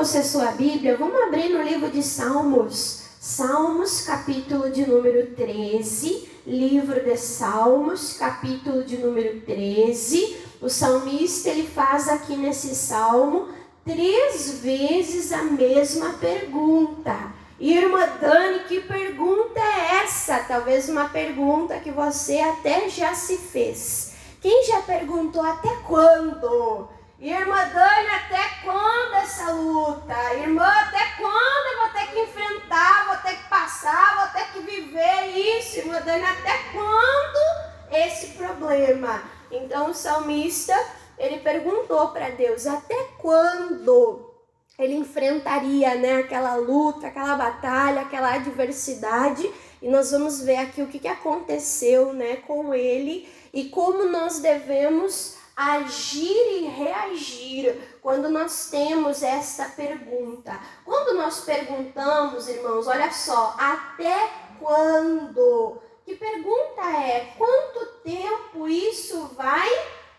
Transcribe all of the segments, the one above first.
trouxe a sua Bíblia, vamos abrir no livro de Salmos. Salmos, capítulo de número 13. Livro de Salmos, capítulo de número 13. O salmista, ele faz aqui nesse salmo 3 vezes a mesma pergunta. Irmã Dani, que pergunta é essa? Talvez uma pergunta que você até já se fez. Quem já perguntou até quando? Irmã Dani, até quando essa luta? Irmã, até quando eu vou ter que enfrentar, vou ter que passar, vou ter que viver isso? Irmã Dani, até quando esse problema? Então o salmista, ele perguntou para Deus, até quando ele enfrentaria, né, aquela luta, aquela batalha, aquela adversidade? E nós vamos ver aqui o que aconteceu, né, com ele e como nós devemos agir e reagir quando nós temos esta pergunta. Quando nós perguntamos, irmãos, olha só, até quando? Que pergunta é? Quanto tempo isso vai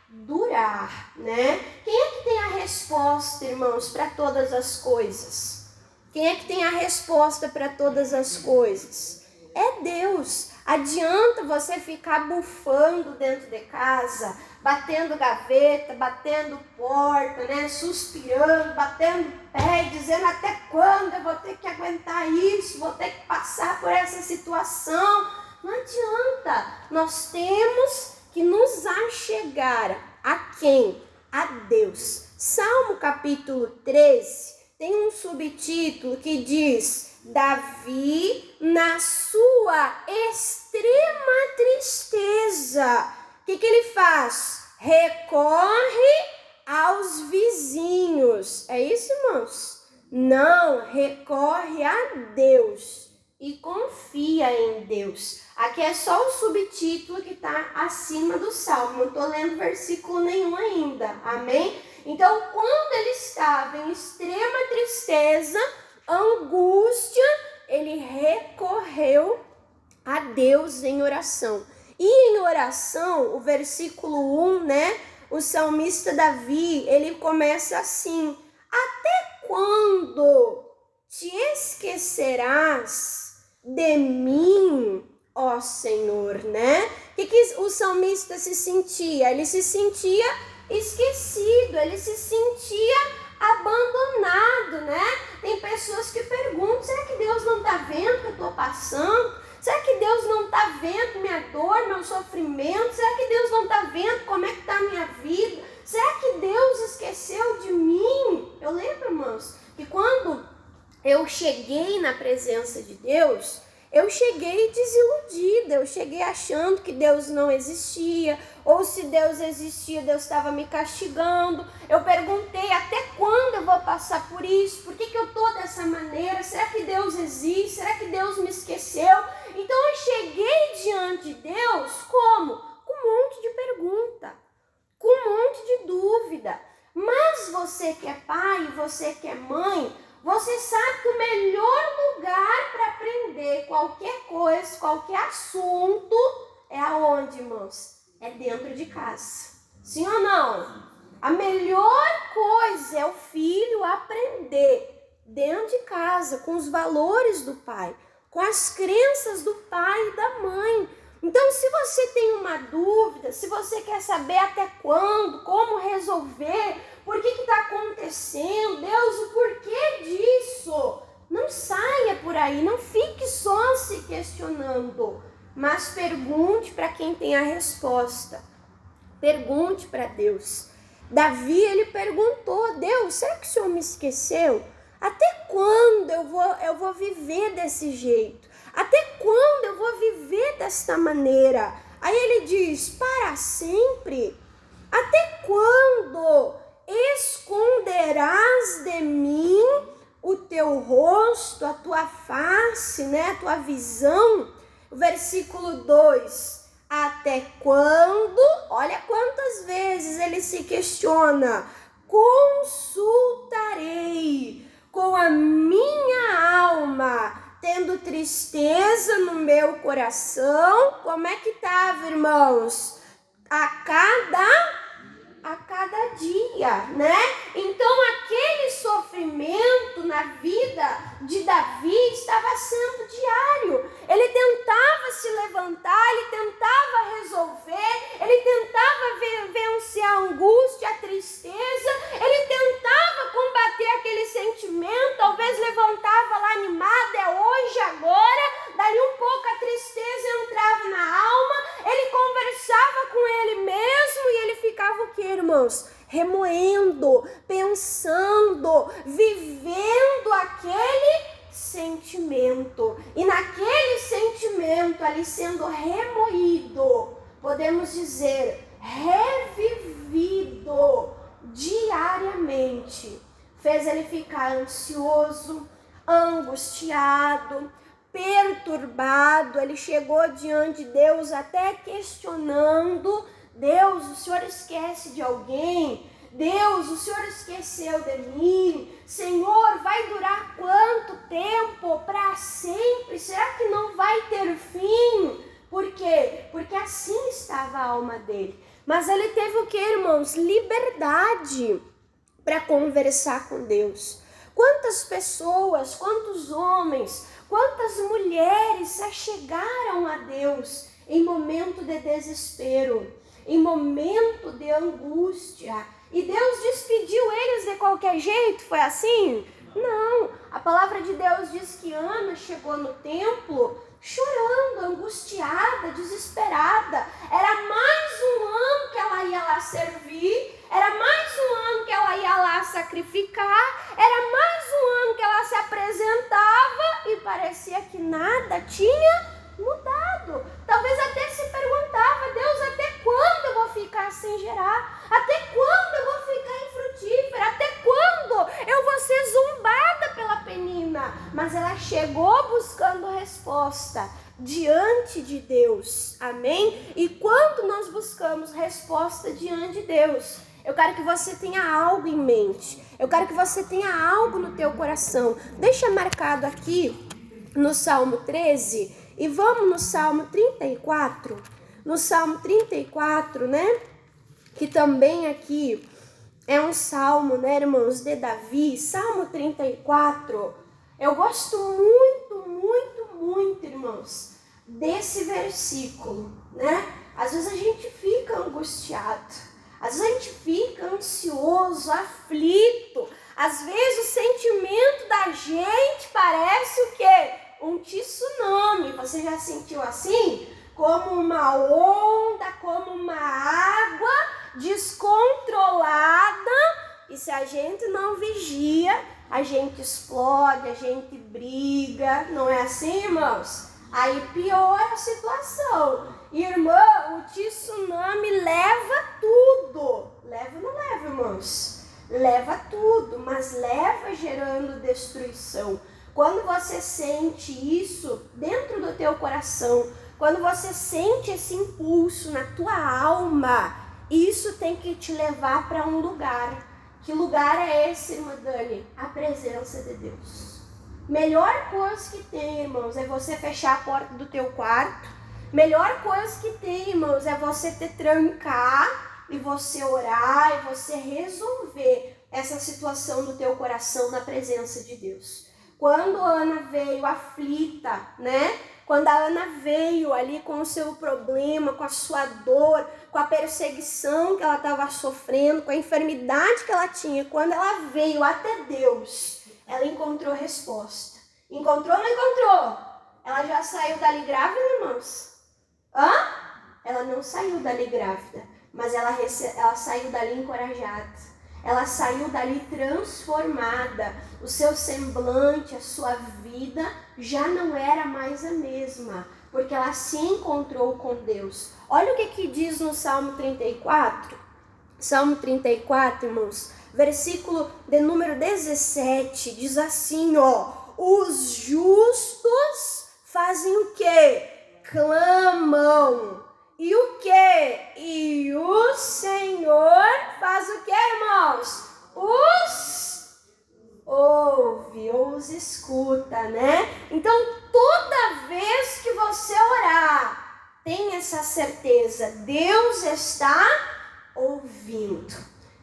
durar, né? Quem é que tem a resposta, irmãos, para todas as coisas? Quem é que tem a resposta para todas as coisas? É Deus. Adianta você ficar bufando dentro de casa, batendo gaveta, batendo porta, né? Suspirando, batendo pé, dizendo até quando eu vou ter que aguentar isso, vou ter que passar por essa situação. Não adianta. Nós temos que nos achegar a quem? A Deus. Salmo capítulo 13 tem um subtítulo que diz: Davi na sua extrema tristeza. O que ele faz? Recorre aos vizinhos. É isso, irmãos? Não, recorre a Deus e confia em Deus. Aqui é só o subtítulo que está acima do salmo. Não estou lendo versículo nenhum ainda. Amém? Então, quando ele estava em extrema tristeza, angústia, ele recorreu a Deus em oração. E em oração, o versículo 1, né? O salmista Davi, ele começa assim: até quando te esquecerás de mim, ó Senhor, né? O que o salmista se sentia? Ele se sentia esquecido, ele se sentia abandonado, né? Tem pessoas que perguntam, será que Deus não está vendo o que eu estou passando? Será que Deus não está vendo minha dor, meu sofrimento? Será que Deus não está vendo como é que está a minha vida? Será que Deus esqueceu de mim? Eu lembro, irmãos, que quando eu cheguei na presença de Deus, eu cheguei desiludida, eu cheguei achando que Deus não existia, ou se Deus existia, Deus estava me castigando. Eu perguntei, até quando eu vou passar por isso? Por que eu estou dessa maneira? Será que Deus existe? Será que Deus me esqueceu? Então eu cheguei diante de Deus como? Com um monte de pergunta, com um monte de dúvida. Mas você que é pai, você que é mãe, você sabe que o melhor lugar para aprender qualquer coisa, qualquer assunto, é aonde, irmãos? É dentro de casa. Sim ou não? A melhor coisa é o filho aprender dentro de casa, com os valores do pai, com as crenças do pai e da mãe. Então, se você tem uma dúvida, se você quer saber até quando, como resolver, por que está acontecendo, Deus, o porquê disso, não saia por aí, não fique só se questionando, mas pergunte para quem tem a resposta. Pergunte para Deus. Davi, ele perguntou, Deus, será que o Senhor me esqueceu? Até quando eu vou viver desse jeito? Até quando eu vou viver desta maneira? Aí ele diz, para sempre? Até quando esconderás de mim o teu rosto, a tua face, né? A tua visão? Versículo 2, até quando? Olha quantas vezes ele se questiona. Consultarei com a minha alma, tendo tristeza no meu coração. Como é que estava, irmãos? A cada dia, né? Então aquele sofrimento na vida de Davi estava sendo diário. Ele tentava se levantar, ele tentava resolver, ele tentava vencer a angústia, a tristeza, ele tentava combater aquele sentimento, talvez levantava lá animado, é hoje, agora, dali um pouco a tristeza entrava na alma, ele conversava com ele mesmo e ele ficava o quê, irmãos? Remoendo, pensando, vivendo aquele sentimento. E naquele sentimento ali sendo remoído, podemos dizer, revivido diariamente, fez ele ficar ansioso, angustiado, perturbado. Ele chegou diante de Deus até questionando: Deus, o Senhor esquece de alguém? Deus, o Senhor esqueceu de mim? Senhor, vai durar quanto tempo? Para sempre? Será que não vai ter fim? Por quê? Porque assim estava a alma dele. Mas ele teve o que, irmãos? Liberdade para conversar com Deus. Quantas pessoas, quantos homens, quantas mulheres se achegaram a Deus em momento de desespero, em momento de angústia, e Deus despediu eles de qualquer jeito? Foi assim? Não. A palavra de Deus diz que Ana chegou no templo chorando, angustiada, desesperada. Era mais um ano que ela ia lá servir, era mais um ano que ela ia lá sacrificar, era mais um ano que ela se apresentava e parecia que nada tinha mudado. Talvez até se perguntava: Deus, até quando eu vou ficar sem gerar? Até quando eu vou ficar infrutífera? Até quando eu vou ser zombada pela Penina? Mas ela chegou buscando resposta diante de Deus, amém? E quando nós buscamos resposta diante de Deus, eu quero que você tenha algo em mente, eu quero que você tenha algo no teu coração. Deixa marcado aqui no Salmo 13 e vamos no Salmo 34. No Salmo 34, né? Que também aqui é um salmo, né, irmãos, de Davi. Salmo 34. Eu gosto muito, muito, muito, irmãos, desse versículo, né? Às vezes a gente fica angustiado, às vezes a gente fica ansioso, aflito. Às vezes o sentimento da gente parece o quê? Um tsunami. Você já sentiu assim? Como uma onda, como uma água descontrolada. E se a gente não vigia, a gente explode, a gente briga. Não é assim, irmãos? Aí piora a situação. Irmã, o tsunami leva tudo. Leva ou não leva, irmãos? Leva tudo, mas leva gerando destruição. Quando você sente isso dentro do teu coração, quando você sente esse impulso na tua alma, isso tem que te levar para um lugar. Que lugar é esse, irmã Dani? A presença de Deus. Melhor coisa que tem, irmãos, é você fechar a porta do teu quarto. Melhor coisa que tem, irmãos, é você te trancar e você orar e você resolver essa situação do teu coração na presença de Deus. Quando a Ana veio aflita, né? Quando a Ana veio ali com o seu problema, com a sua dor, com a perseguição que ela estava sofrendo, com a enfermidade que ela tinha, quando ela veio até Deus, ela encontrou resposta. Encontrou ou não encontrou? Ela já saiu dali grávida, irmãos? Ela não saiu dali grávida, mas ela saiu dali encorajada. Ela saiu dali transformada. O seu semblante, a sua vida já não era mais a mesma, porque ela se encontrou com Deus. Olha o que diz no Salmo 34. Salmo 34, irmãos, versículo de número 17, diz assim, ó: os justos fazem o quê? Clamam. E o quê? E o Senhor faz o quê, irmãos? Os ouve, ou os escuta, né? Então, toda vez que você orar, tenha essa certeza, Deus está ouvindo.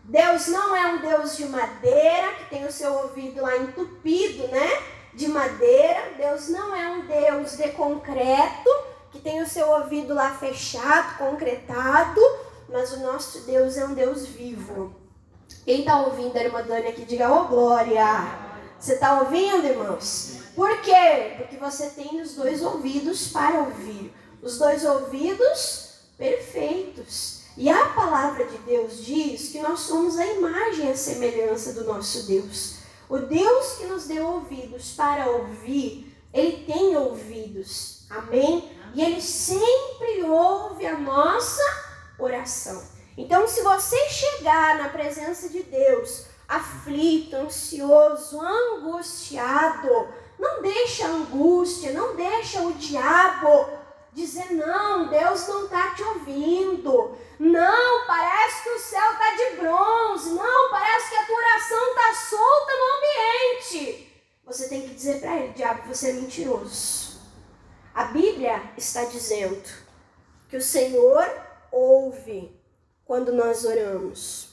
Deus não é um Deus de madeira, que tem o seu ouvido lá entupido, né? De madeira. Deus não é um Deus de concreto, que tem o seu ouvido lá fechado, concretado. Mas o nosso Deus é um Deus vivo. Quem está ouvindo a irmã Dani aqui, diga, ô glória! Você está ouvindo, irmãos? Por quê? Porque você tem os dois ouvidos para ouvir. Os dois ouvidos perfeitos. E a palavra de Deus diz que nós somos a imagem e a semelhança do nosso Deus. O Deus que nos deu ouvidos para ouvir, Ele tem ouvidos. Amém? E Ele sempre ouve a nossa oração. Então, se você chegar na presença de Deus, aflito, ansioso, angustiado, não deixa a angústia, não deixa o diabo dizer, não, Deus não está te ouvindo. Não, parece que o céu está de bronze. Não, parece que a tua oração está solta no ambiente. Você tem que dizer para ele, diabo, você é mentiroso. A Bíblia está dizendo que o Senhor ouve quando nós oramos.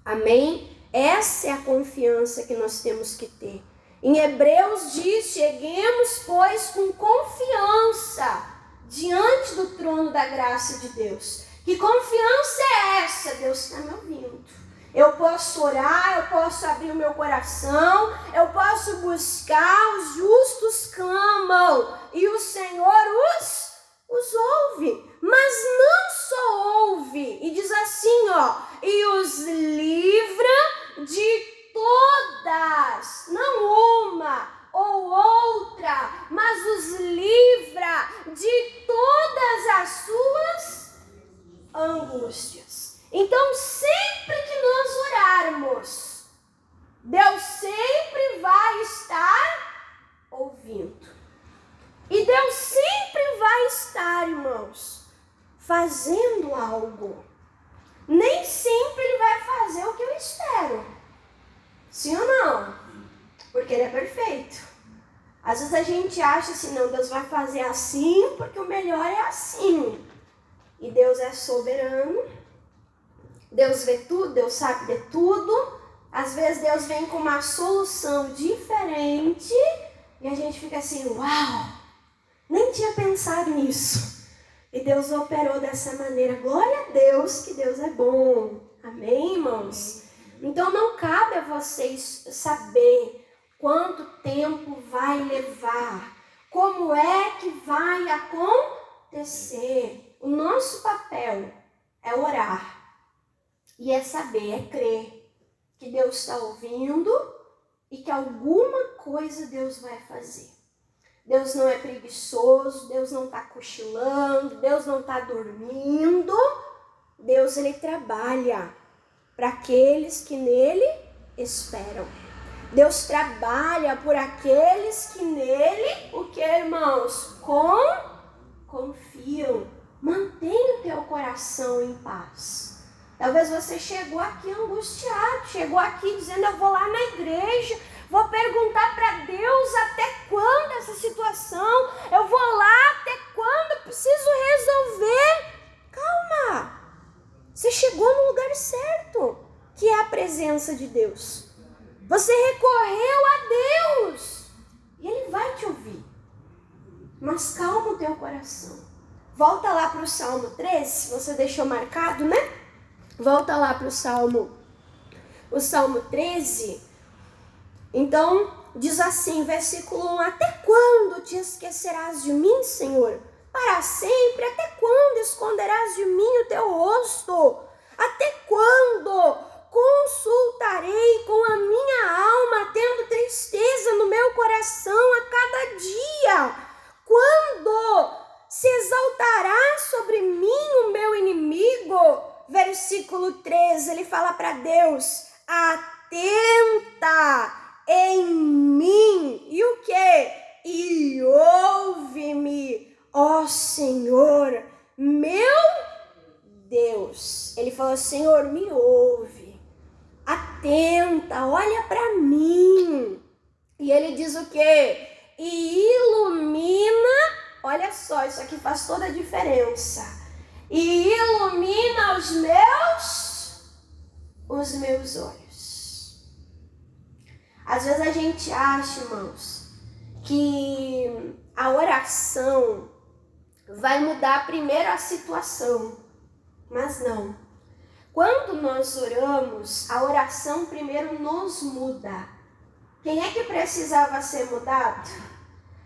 Amém? Essa é a confiança que nós temos que ter. Em Hebreus diz, cheguemos, pois, com confiança diante do trono da graça de Deus. Que confiança é essa? Deus está me ouvindo. Eu posso orar, eu posso abrir o meu coração, eu posso buscar, os justos clamam e o Senhor os ouve. Mas não só ouve, e diz assim, e os livra de todas, não uma ou outra, mas os livra de todas as suas angústias. Então, sempre que nós orarmos, Deus sempre vai estar ouvindo. E Deus sempre vai estar, irmãos, fazendo algo. Nem sempre Ele vai fazer o que eu espero. Sim ou não? Porque Ele é perfeito. Às vezes a gente acha assim, não, Deus vai fazer assim porque o melhor é assim. E Deus é soberano. Deus vê tudo, Deus sabe de tudo. Às vezes Deus vem com uma solução diferente e a gente fica assim, uau, nem tinha pensado nisso. E Deus operou dessa maneira. Glória a Deus, que Deus é bom. Amém, irmãos? Então não cabe a vocês saber quanto tempo vai levar, como é que vai acontecer. O nosso papel é orar e é saber, é crer que Deus está ouvindo e que alguma coisa Deus vai fazer. Deus não é preguiçoso, Deus não está cochilando, Deus não está dormindo. Deus, Ele trabalha para aqueles que nele esperam. Deus trabalha por aqueles que nele, o que, irmãos? Confiam. Mantenha o teu coração em paz. Talvez você chegou aqui angustiado, chegou aqui dizendo, eu vou lá na igreja, vou perguntar para Deus até quando essa situação, eu vou lá até quando eu preciso resolver. Calma, você chegou no lugar certo, que é a presença de Deus. Você recorreu a Deus e Ele vai te ouvir. Mas calma o teu coração. Volta lá para o Salmo 13, você deixou marcado, né? Volta lá para o Salmo 13. Então, diz assim, versículo 1, até quando te esquecerás de mim, Senhor? Para sempre, até quando esconderás de mim o teu rosto? Até quando consultarei com a minha alma, tendo tristeza no meu coração a cada dia? Quando se exaltará sobre mim o meu inimigo? Versículo 13, ele fala para Deus, atenta em mim, e o quê? E ouve-me, ó Senhor, meu Deus. Ele falou, Senhor, me ouve, atenta, olha para mim. E ele diz o quê? E ilumina, olha só, isso aqui faz toda a diferença. E ilumina os meus os meus olhos. Às vezes a gente acha, irmãos, que a oração vai mudar primeiro a situação, mas não. Quando nós oramos, a oração primeiro nos muda. Quem é que precisava ser mudado?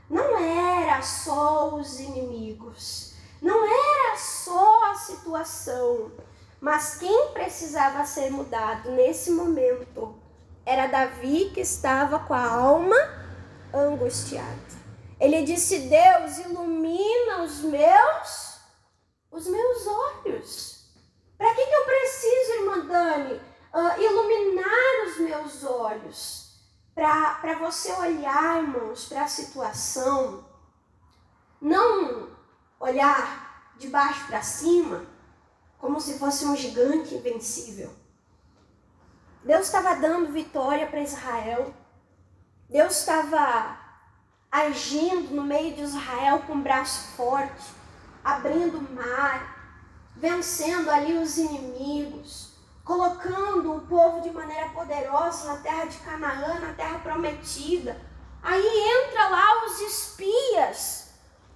Não era só os inimigos, não era só a situação, mas quem precisava ser mudado nesse momento era Davi, que estava com a alma angustiada. Ele disse: Deus, ilumina os meus olhos. Para que eu preciso, irmã Dani, iluminar os meus olhos? Para você olhar, irmãos, para a situação, não olhar de baixo para cima, como se fosse um gigante invencível. Deus estava dando vitória para Israel. Deus estava agindo no meio de Israel com um braço forte, abrindo o mar, vencendo ali os inimigos, colocando o povo de maneira poderosa na terra de Canaã, na terra prometida. Aí entra lá os espias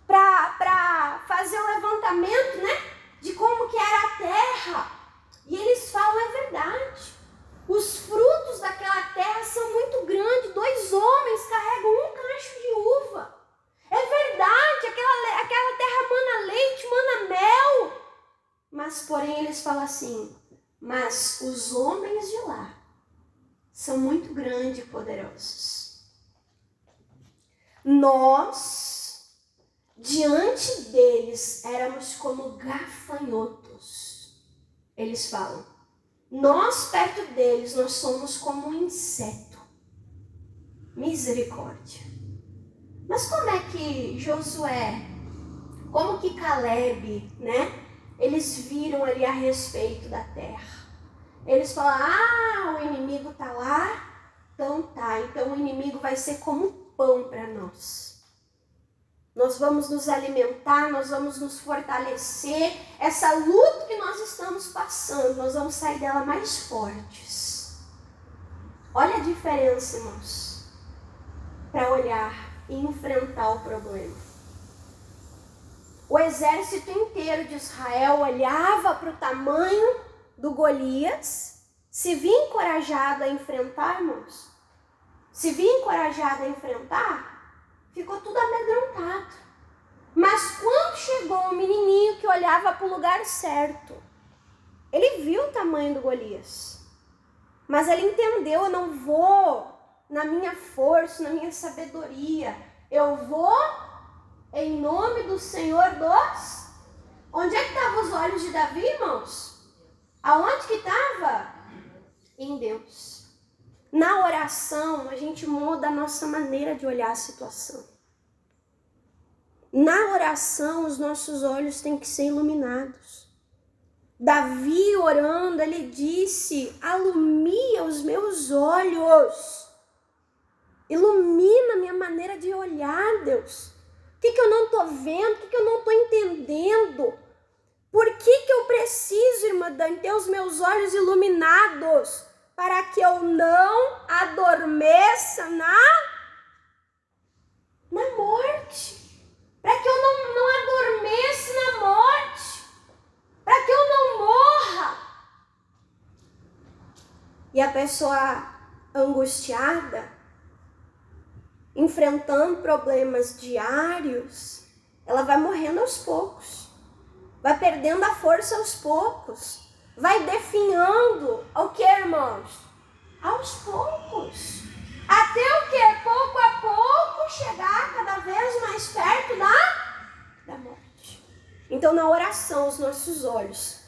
para fazer o levantamento, né, de como que era a terra. E eles falam: é verdade. Os frutos daquela terra são muito grandes. 2 homens carregam um cacho de uva. É verdade, aquela terra mana leite, mana mel. Mas, porém, eles falam assim: mas os homens de lá são muito grandes e poderosos. Nós, diante deles, éramos como gafanhotos. Eles falam. Nós, perto deles, nós somos como um inseto. Misericórdia. Mas como é que Josué, como que Caleb, né? Eles viram ali a respeito da terra. Eles falam: o inimigo tá lá, então tá. Então o inimigo vai ser como pão para nós. Nós vamos nos alimentar, nós vamos nos fortalecer. Essa luta que nós estamos passando, nós vamos sair dela mais fortes. Olha a diferença, irmãos, para olhar e enfrentar o problema. O exército inteiro de Israel olhava para o tamanho do Golias, se via encorajado a enfrentar, irmãos. Se via encorajado a enfrentar, ficou tudo amedrontado. Mas quando chegou um menininho que olhava para o lugar certo, ele viu o tamanho do Golias. Mas ele entendeu: eu não vou na minha força, na minha sabedoria. Eu vou em nome do Senhor dos... Onde é que estavam os olhos de Davi, irmãos? Aonde que estava? Em Deus. Na oração, a gente muda a nossa maneira de olhar a situação. Na oração, os nossos olhos têm que ser iluminados. Davi, orando, ele disse: alumia os meus olhos. Ilumina a minha maneira de olhar, Deus. O que eu não estou vendo? O que eu não estou entendendo? Por que eu preciso, irmã Dani, ter os meus olhos iluminados? Para que eu não adormeça na morte. Para que eu não adormeça na morte. Para que eu não morra. E a pessoa angustiada, enfrentando problemas diários, ela vai morrendo aos poucos. Vai perdendo a força aos poucos. Vai definhando o que, irmãos? Aos poucos. Até o que? Pouco a pouco chegar cada vez mais perto da morte. Então, na oração, os nossos olhos,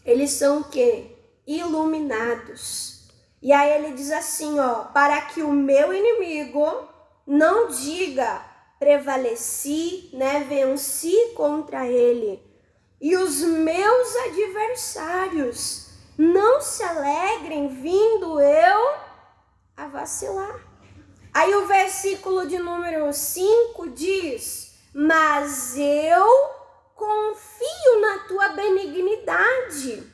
eles são o que? Iluminados. E aí ele diz assim, para que o meu inimigo não diga: prevaleci, né, venci contra ele. E os meus adversários não se alegrem vindo eu a vacilar. Aí o versículo de número 5 diz: mas eu confio na tua benignidade.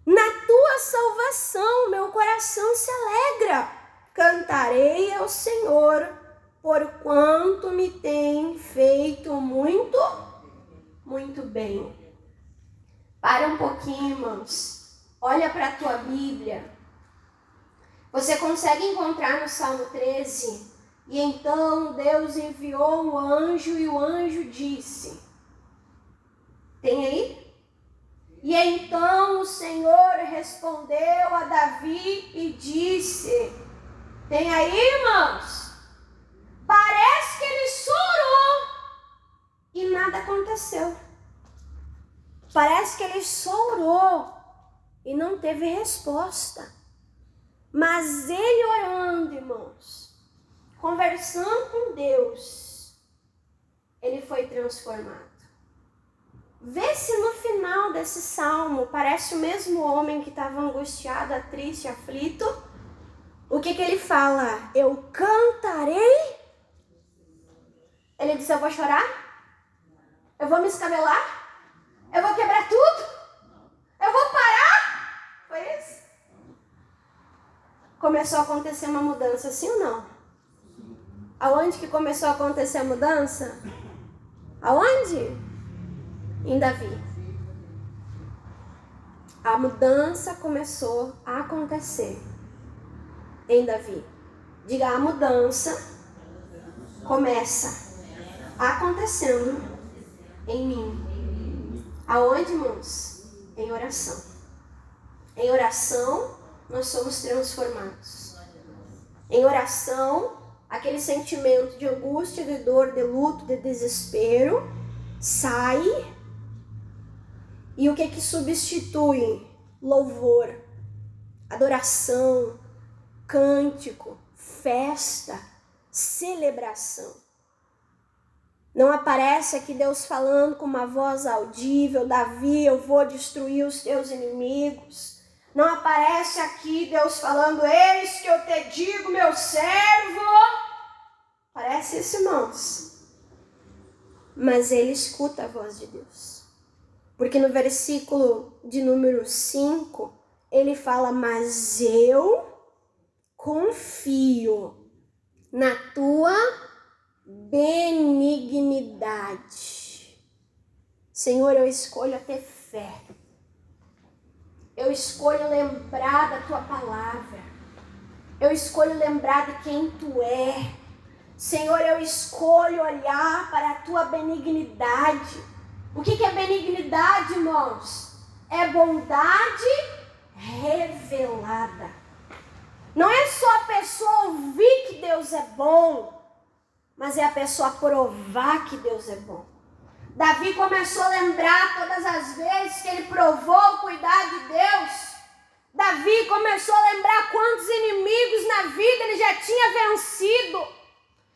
Na tua salvação, meu coração se alegra. Cantarei ao Senhor, porquanto me tem feito muito, muito bem. Para um pouquinho, irmãos. Olha para a tua Bíblia. Você consegue encontrar no Salmo 13? E então Deus enviou um anjo e o anjo disse. Tem aí? E então o Senhor respondeu a Davi e disse. Tem aí, irmãos? Parece que ele chorou e nada aconteceu. Parece que ele chorou e não teve resposta. Mas ele orando, irmãos, conversando com Deus, ele foi transformado. Vê se no final desse salmo parece o mesmo homem que estava angustiado, triste, aflito. O que ele fala? Eu cantarei. Ele disse, eu vou chorar? Eu vou me escabelar? Eu vou quebrar tudo? Eu vou parar? Foi isso? Começou a acontecer uma mudança, sim ou não? Aonde que começou a acontecer a mudança? Aonde? Em Davi. A mudança começou a acontecer em Davi. Diga, a mudança começa acontecendo em mim. Aonde, irmãos? Em oração. Em oração, nós somos transformados. Em oração, aquele sentimento de angústia, de dor, de luto, de desespero, sai. E o que substitui? Louvor, adoração, cântico, festa, celebração. Não aparece aqui Deus falando com uma voz audível, Davi, eu vou destruir os teus inimigos. Não aparece aqui Deus falando, eis que eu te digo, meu servo. Parece isso, irmãos. Mas ele escuta a voz de Deus. Porque no versículo de número 5, ele fala, mas eu confio na tua benignidade. Senhor, eu escolho ter fé. Eu escolho lembrar da tua palavra. Eu escolho lembrar de quem tu é. Senhor, eu escolho olhar para a tua benignidade. O que é benignidade, irmãos? É bondade revelada. Não é só a pessoa ouvir que Deus é bom, mas é a pessoa provar que Deus é bom. Davi começou a lembrar todas as vezes que ele provou o cuidado de Deus. Davi começou a lembrar quantos inimigos na vida ele já tinha vencido.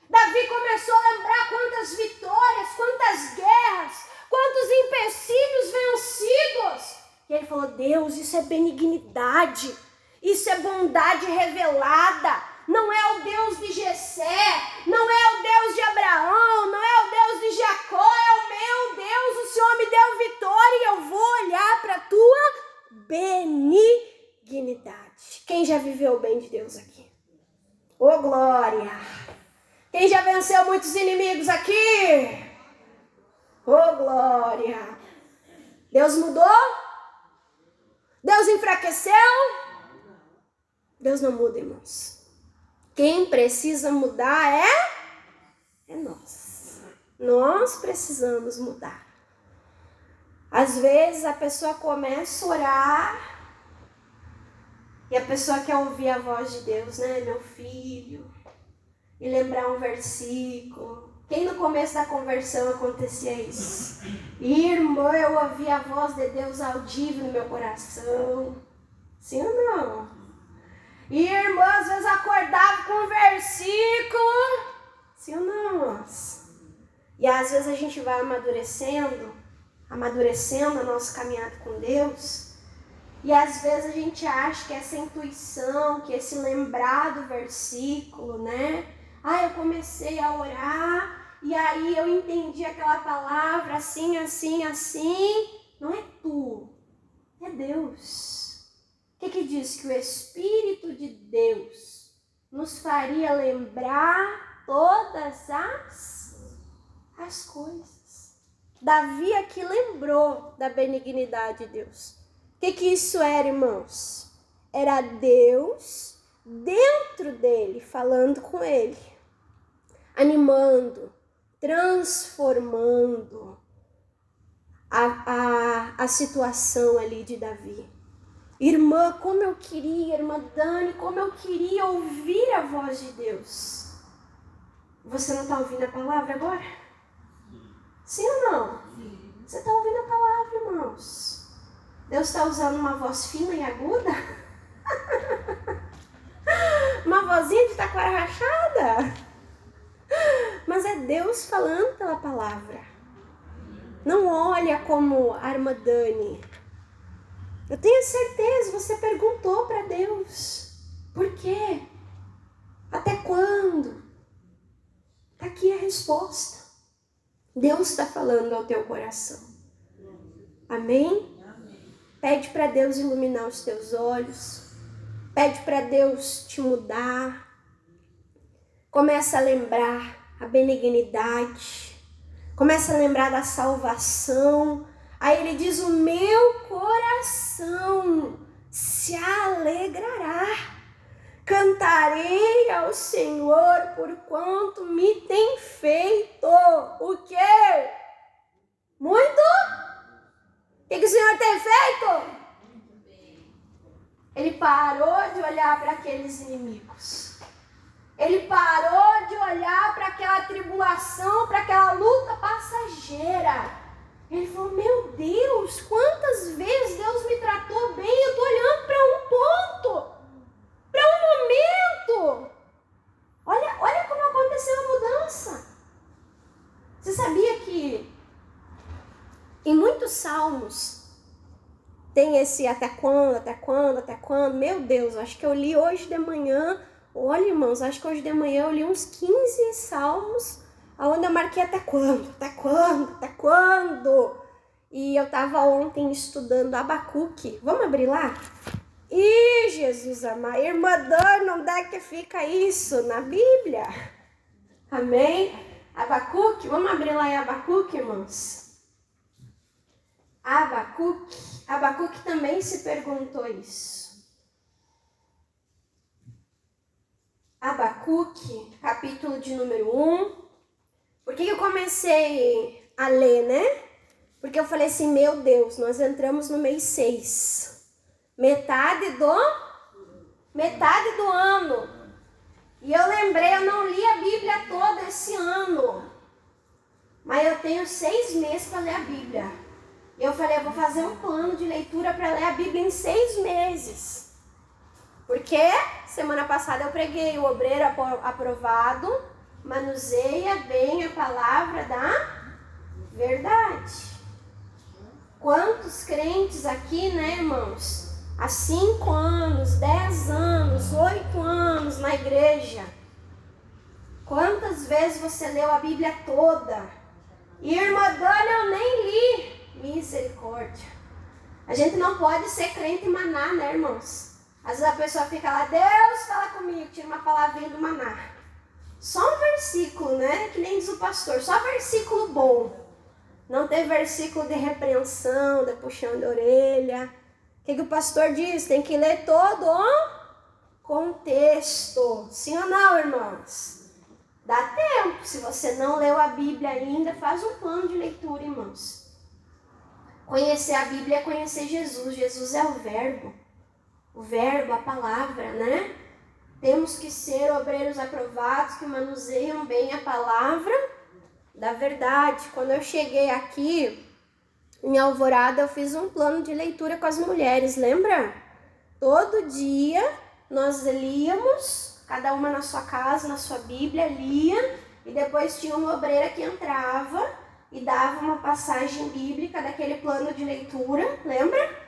Davi começou a lembrar quantas vitórias, quantas guerras, quantos empecilhos vencidos. E ele falou, Deus, isso é benignidade, isso é bondade revelada. Não é o Deus de Jessé, não é o Deus de Abraão, não é o Deus de Jacó, é o meu Deus, o Senhor me deu vitória e eu vou olhar para a tua benignidade. Quem já viveu o bem de Deus aqui? Ô glória! Quem já venceu muitos inimigos aqui? Ô glória! Deus mudou? Deus enfraqueceu? Deus não muda, irmãos. Quem precisa mudar é nós. Nós precisamos mudar. Às vezes a pessoa começa a orar e a pessoa quer ouvir a voz de Deus, né? Meu filho. E lembrar um versículo. Quem no começo da conversão acontecia isso? Irmã, eu ouvi a voz de Deus audível no meu coração. Sim ou não? E irmã, às vezes acordava com um versículo. Sim ou não, irmãs? E às vezes a gente vai amadurecendo a nossa caminhada com Deus. E às vezes a gente acha que essa intuição, que esse lembrar do versículo, né? Eu comecei a orar e aí eu entendi aquela palavra assim, assim, assim. Não é tu, é Deus. que diz? Que o Espírito de Deus nos faria lembrar todas as coisas. Davi aqui lembrou da benignidade de Deus. O que isso era, irmãos? Era Deus dentro dele, falando com ele, animando, transformando a situação ali de Davi. Irmã, como eu queria, irmã Dani, como eu queria ouvir a voz de Deus. Você não está ouvindo a palavra agora? Sim ou não? Sim. Você está ouvindo a palavra, irmãos? Deus está usando uma voz fina e aguda? Uma vozinha de taquara rachada? Mas é Deus falando pela palavra. Não olha como a irmã Dani. Eu tenho certeza, você perguntou para Deus. Por quê? Até quando? Está aqui a resposta. Deus está falando ao teu coração. Amém? Pede para Deus iluminar os teus olhos. Pede para Deus te mudar. Começa a lembrar a benignidade. Começa a lembrar da salvação. Aí ele diz, o meu coração se alegrará. Cantarei ao Senhor por quanto me tem feito. O quê? Muito? O que o Senhor tem feito? Ele parou de olhar para aqueles inimigos. Ele parou de olhar para aquela tribulação, para aquela luta passageira. Ele falou, meu Deus, quantas vezes Deus me tratou bem, eu estou olhando para um ponto, para um momento. Olha como aconteceu a mudança. Você sabia que em muitos salmos tem esse até quando, até quando, até quando? Meu Deus, acho que eu li hoje de manhã, olha irmãos, acho que hoje de manhã eu li uns 15 salmos, onde eu marquei até quando, até quando, até quando. E eu estava ontem estudando Abacuque. Vamos abrir lá? Ih, Jesus amado, irmã Dani, onde é que fica isso? Na Bíblia. Amém? Abacuque, vamos abrir lá em Abacuque, irmãos? Abacuque também se perguntou isso. Abacuque, capítulo de número 1. Por que eu comecei a ler, né? Porque eu falei assim, meu Deus, nós entramos no mês 6. Metade do ano. E eu lembrei, eu não li a Bíblia toda esse ano. Mas eu tenho 6 meses para ler a Bíblia. E eu falei, eu vou fazer um plano de leitura para ler a Bíblia em 6 meses. Porque semana passada eu preguei o obreiro aprovado, manuseia bem a palavra da verdade. Quantos crentes aqui, né, irmãos? Há 5 anos, 10 anos, 8 anos na igreja. Quantas vezes você leu a Bíblia toda? E irmã Dani, eu nem li. Misericórdia. A gente não pode ser crente maná, né, irmãos? Às vezes a pessoa fica lá, Deus fala comigo, tira uma palavrinha do maná. Só um versículo, né? Que nem diz o pastor, só versículo bom. Não tem versículo de repreensão, de puxão de orelha. O que o pastor diz? Tem que ler todo o contexto. Sim ou não, irmãos? Dá tempo. Se você não leu a Bíblia ainda, faz um plano de leitura, irmãos. Conhecer a Bíblia é conhecer Jesus. Jesus é o verbo, a palavra, né? Temos que ser obreiros aprovados que manuseiam bem a palavra da verdade. Quando eu cheguei aqui em Alvorada, eu fiz um plano de leitura com as mulheres, lembra? Todo dia nós líamos, cada uma na sua casa, na sua Bíblia, lia, e depois tinha uma obreira que entrava e dava uma passagem bíblica daquele plano de leitura, lembra?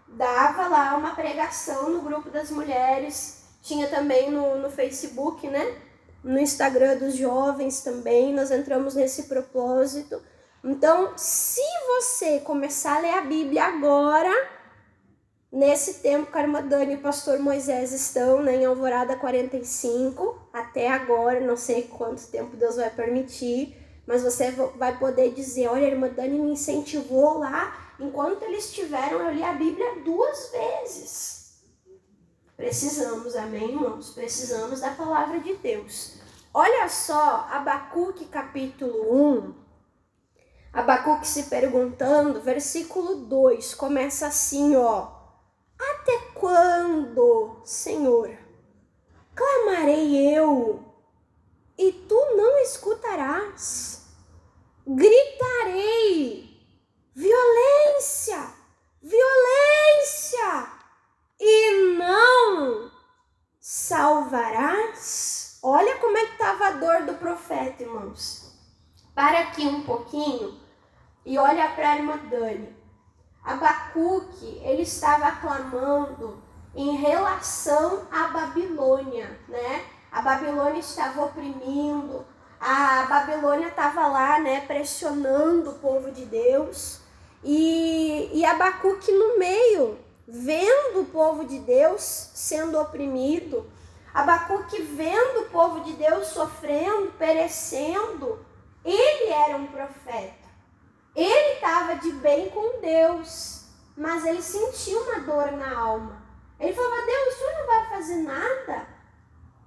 Dava lá uma pregação no grupo das mulheres, tinha também no Facebook, né? No Instagram dos jovens também, nós entramos nesse propósito. Então, se você começar a ler a Bíblia agora, Nesse tempo que a irmã Dani e o pastor Moisés estão, né, em Alvorada 45, até agora, não sei quanto tempo Deus vai permitir, mas você vai poder dizer, olha, a irmã Dani me incentivou lá, enquanto eles estiveram, eu li a Bíblia 2 vezes. Precisamos, amém, irmãos? Precisamos da palavra de Deus. Olha só, Abacuque capítulo 1, Abacuque se perguntando, versículo 2, começa assim, ó. Até quando, Senhor, clamarei eu, e tu não escutarás? Gritarei, violência, violência, e não salvarás? Olha como é que estava a dor do profeta, irmãos. Para aqui um pouquinho e olha para a irmã Dani. Abacuque, ele estava clamando em relação à Babilônia, né? A Babilônia estava oprimindo, a Babilônia estava lá, né, pressionando o povo de Deus. E Abacuque no meio, vendo o povo de Deus sendo oprimido, Abacuque vendo o povo de Deus sofrendo, perecendo, ele era um profeta. Ele estava de bem com Deus, mas ele sentiu uma dor na alma. Ele falava, Deus, o Senhor não vai fazer nada?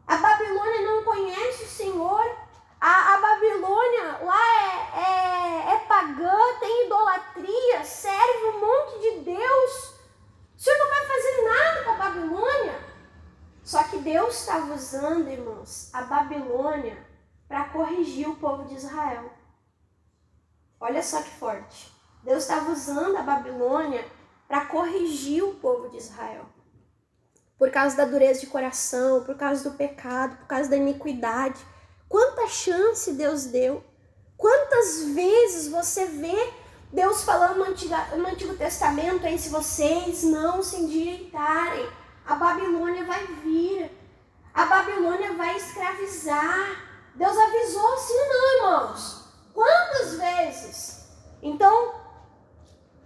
A Babilônia não conhece o Senhor? A Babilônia lá é pagã, tem idolatria, serve um monte de Deus. O Senhor não vai fazer nada com a Babilônia? Só que Deus estava usando, irmãos, a Babilônia para corrigir o povo de Israel. Olha só que forte. Deus estava usando a Babilônia para corrigir o povo de Israel. Por causa da dureza de coração, por causa do pecado, por causa da iniquidade. Quanta chance Deus deu. Quantas vezes você vê Deus falando no Antigo Testamento, aí, se vocês não se endireitarem, a Babilônia vai vir. A Babilônia vai escravizar. Deus avisou sim ou não, irmãos? Quantas vezes? Então,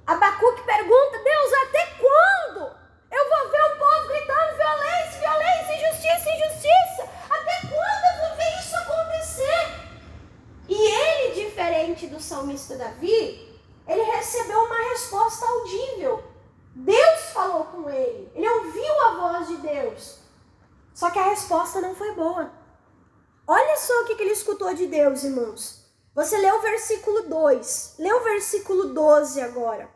Abacuque pergunta, Deus, até quando? Eu vou ver o povo gritando violência, violência, injustiça, injustiça. Até quando eu vou ver isso acontecer? E ele, diferente do salmista Davi, ele recebeu uma resposta audível. Deus falou com ele. Ele ouviu a voz de Deus. Só que a resposta não foi boa. Olha só o que ele escutou de Deus, irmãos. Você leu o versículo 2. Lê o versículo 12 agora.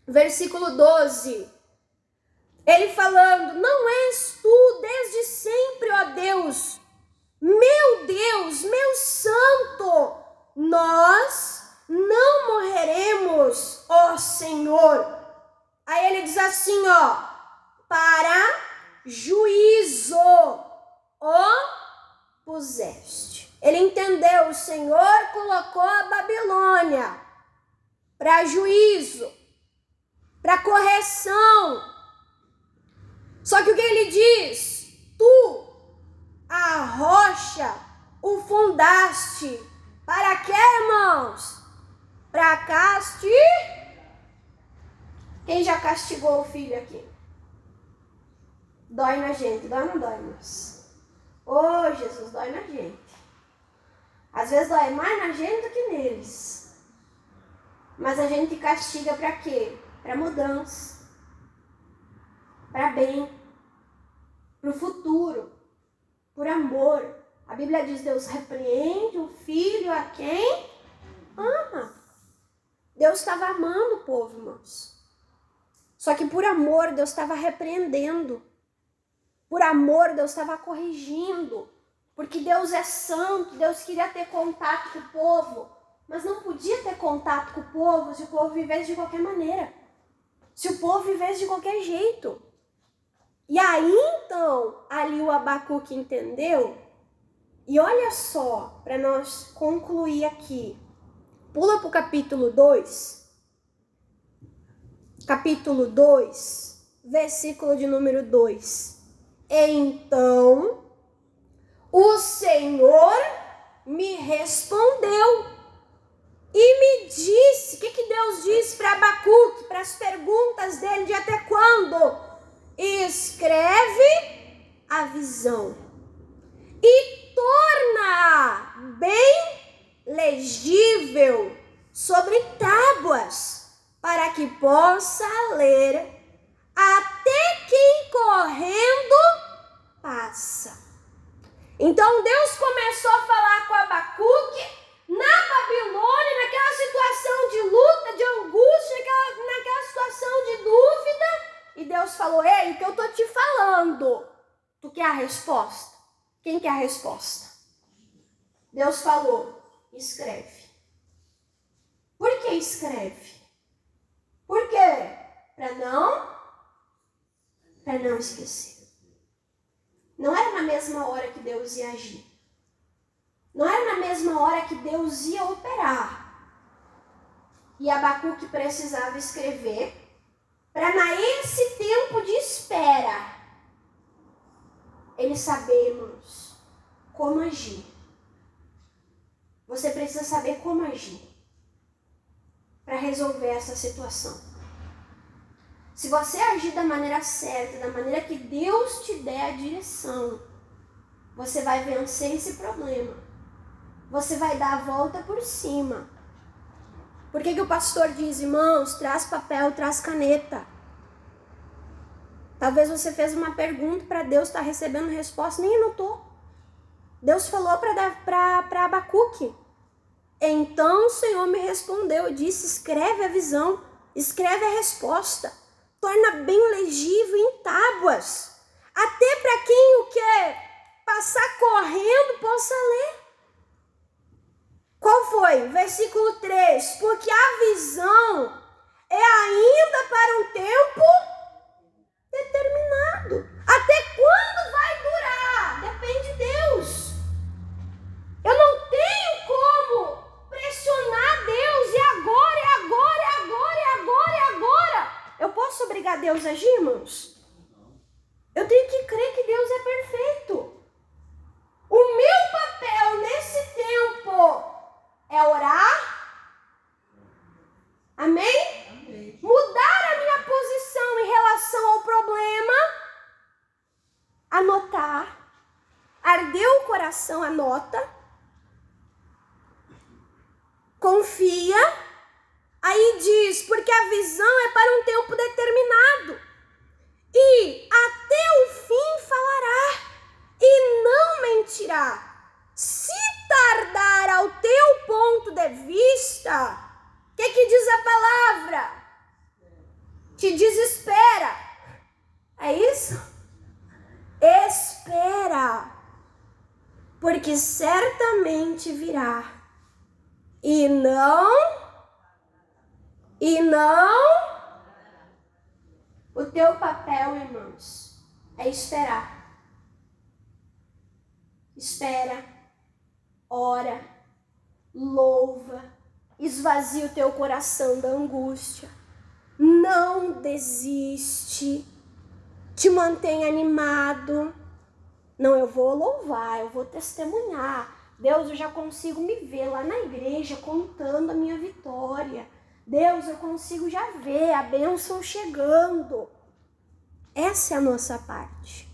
Versículo 12. Ele falando, não és tu desde sempre, ó Deus, meu santo, nós não morreremos, ó Senhor. Aí ele diz assim, ó, para juízo, ó, puseste. Ele entendeu, o Senhor colocou a Babilônia para juízo, para correção. Só que o que ele diz? Tu, a rocha, o fundaste. Para quê, irmãos? Para castigar. Quem já castigou o filho aqui? Dói na gente, dói ou não dói, irmãos? Ô, Jesus, dói na gente. Às vezes dói mais na gente do que neles. Mas a gente castiga para quê? Para mudança. Para bem. Para o futuro. Por amor. A Bíblia diz, Deus repreende o filho a quem ama. Deus estava amando o povo, irmãos. Só que por amor, Deus estava repreendendo. Por amor, Deus estava corrigindo. Porque Deus é santo, Deus queria ter contato com o povo, mas não podia ter contato com o povo se o povo vivesse de qualquer maneira. Se o povo vivesse de qualquer jeito. E aí, então, ali o Abacuque entendeu. E olha só, para nós concluir aqui. Pula para o capítulo 2. Capítulo 2, versículo de número 2. Então, o Senhor me respondeu. e me disse, o que Deus disse para Abacuque, para as perguntas dele de até quando? Escreve a visão e torna bem legível sobre tábuas, para que possa ler até quem correndo passa. Então Deus começou a falar com Abacuque na Babilônia, naquela situação de luta, de angústia, naquela situação de dúvida. E Deus falou: ei, o que eu tô te falando? Tu quer a resposta? Quem quer a resposta? Deus falou: escreve. Por que escreve? Por quê? Para não esquecer. Não era na mesma hora que Deus ia agir. Não era na mesma hora que Deus ia operar. E Abacuque precisava escrever para nesse tempo de espera ele saber, irmãos, como agir. Você precisa saber como agir para resolver essa situação. Se você agir da maneira certa, da maneira que Deus te der a direção, você vai vencer esse problema. Você vai dar a volta por cima. Por que o pastor diz, irmãos, traz papel, traz caneta? Talvez você fez uma pergunta para Deus, está recebendo resposta, nem anotou. Deus falou para Abacuque. Então o Senhor me respondeu e disse, escreve a visão, escreve a resposta. Torna bem legível em tábuas. Até para quem o quer passar correndo possa ler. Qual foi? Versículo 3. Porque a visão é ainda para um tempo determinado. Até quando vai durar? Depende de Deus. Eu não tenho como pressionar Deus. E agora, e agora, e agora, e agora, e agora. Eu posso obrigar Deus a agir, irmãos? Eu tenho que crer que Deus é perfeito. O meu papel nesse tempo é orar. Amém? Amém? Mudar a minha posição em relação ao problema. Anotar. Ardeu o coração, anota. Confia. Aí diz, porque a visão é para um tempo determinado. E até o fim falará. E não mentirá. Se tardar ao teu ponto de vista, o que diz a palavra? Te desespera. É isso? Espera. Porque certamente virá. E não. O teu papel, irmãos, é esperar. Espera, ora, louva, esvazia o teu coração da angústia. Não desiste, te mantém animado. Não, eu vou louvar, eu vou testemunhar. Deus, eu já consigo me ver lá na igreja contando a minha vitória. Deus, eu consigo já ver a bênção chegando. Essa é a nossa parte.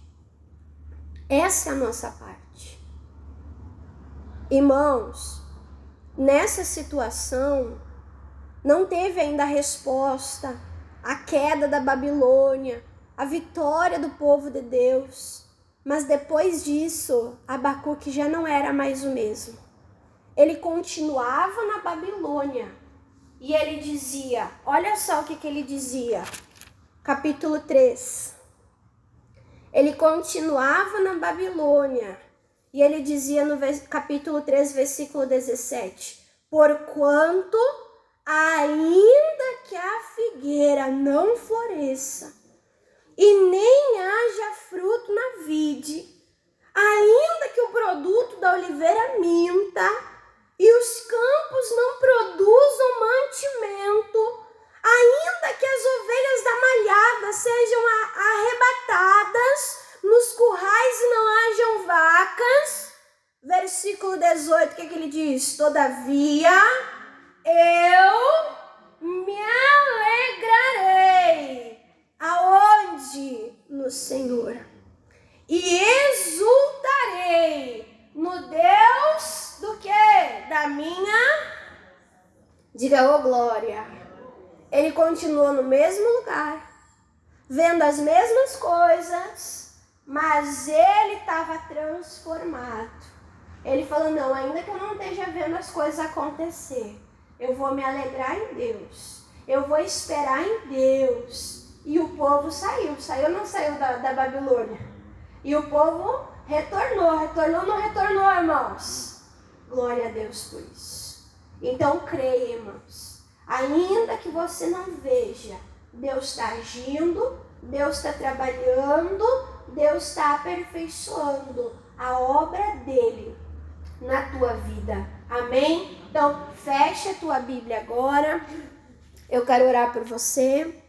Essa é a nossa parte. Irmãos, nessa situação, não teve ainda a resposta, a queda da Babilônia, a vitória do povo de Deus. Mas depois disso, Abacuque já não era mais o mesmo. Ele continuava na Babilônia. E ele dizia, olha só o que ele dizia, capítulo 3. Ele continuava na Babilônia. E ele dizia no capítulo 3, versículo 17. Porquanto, ainda que a figueira não floresça, e nem haja fruto na vide, ainda que o produto da oliveira minta, e os campos não produzam mantimento, ainda que as ovelhas da malhada sejam arrebatadas nos currais e não hajam vacas. Versículo 18, o que ele diz? Todavia, eu me alegrarei. Aonde? No Senhor. E exultarei no Deus do quê? Da minha... Diga, ô glória. Ele continuou no mesmo lugar, vendo as mesmas coisas, mas ele estava transformado. Ele falou, não, ainda que eu não esteja vendo as coisas acontecer, eu vou me alegrar em Deus, eu vou esperar em Deus. E o povo saiu ou não saiu da Babilônia? E o povo retornou, não retornou, irmãos? Glória a Deus por isso. Então creia, irmãos, ainda que você não veja, Deus está agindo, Deus está trabalhando, Deus está aperfeiçoando a obra dele na tua vida. Amém? Então, fecha a tua Bíblia agora. Eu quero orar por você.